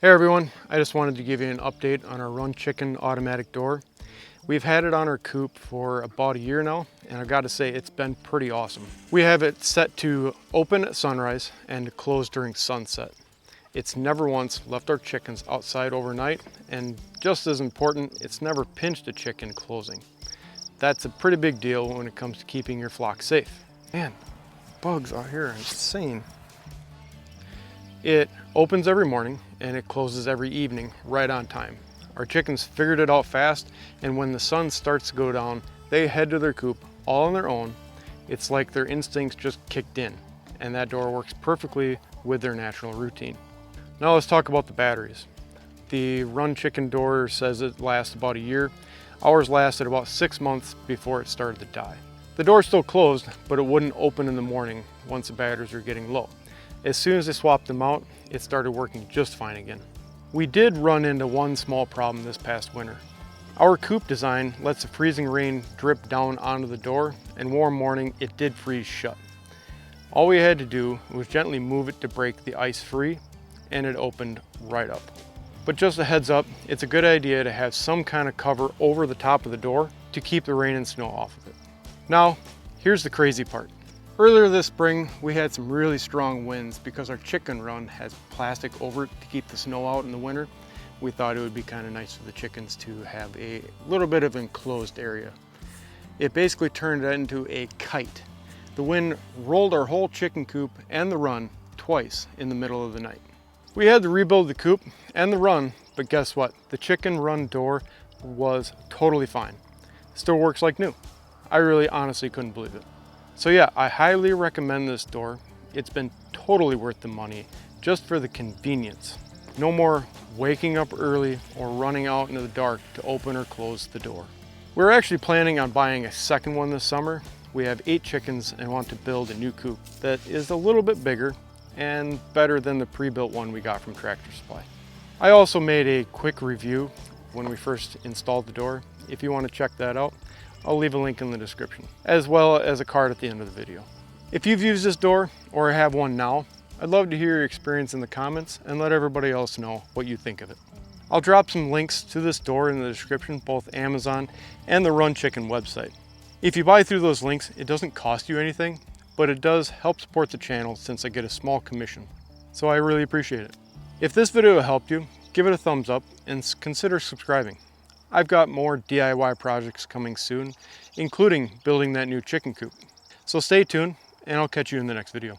Hey everyone, I just wanted to give you an update on our Run Chicken automatic door. We've had it on our coop for about a year now, and I've got to say it's been pretty awesome. We have it set to open at sunrise and close during sunset. It's never once left our chickens outside overnight, and just as important, it's never pinched a chicken closing. That's a pretty big deal when it comes to keeping your flock safe. Man, bugs out here are insane. It opens every morning and it closes every evening right on time. Our chickens figured it out fast, and when the sun starts to go down, they head to their coop all on their own. It's like their instincts just kicked in, and that door works perfectly with their natural routine. Now let's talk about the batteries. The Run Chicken door says it lasts about a year. Ours lasted about 6 months before it started to die. The door still closed, but it wouldn't open in the morning once the batteries were getting low. As soon as I swapped them out, it started working just fine again. We did run into one small problem this past winter. Our coop design lets the freezing rain drip down onto the door, and warm morning it did freeze shut. All we had to do was gently move it to break the ice free, and it opened right up. But just a heads up, it's a good idea to have some kind of cover over the top of the door to keep the rain and snow off of it. Now, here's the crazy part. Earlier this spring, we had some really strong winds because our chicken run has plastic over it to keep the snow out in the winter. We thought it would be kind of nice for the chickens to have a little bit of enclosed area. It basically turned it into a kite. The wind rolled our whole chicken coop and the run twice in the middle of the night. We had to rebuild the coop and the run, but guess what? The chicken run door was totally fine. Still works like new. I really honestly couldn't believe it. So yeah, I highly recommend this door. It's been totally worth the money just for the convenience. No more waking up early or running out into the dark to open or close the door. We're actually planning on buying a second one this summer. We have 8 chickens and want to build a new coop that is a little bit bigger and better than the pre-built one we got from Tractor Supply. I also made a quick review when we first installed the door. If you want to check that out, I'll leave a link in the description, as well as a card at the end of the video. If you've used this door or have one now, I'd love to hear your experience in the comments and let everybody else know what you think of it. I'll drop some links to this door in the description, both Amazon and the Run Chicken website. If you buy through those links, it doesn't cost you anything, but it does help support the channel since I get a small commission. So I really appreciate it. If this video helped you, give it a thumbs up and consider subscribing. I've got more DIY projects coming soon, including building that new chicken coop. So stay tuned, and I'll catch you in the next video.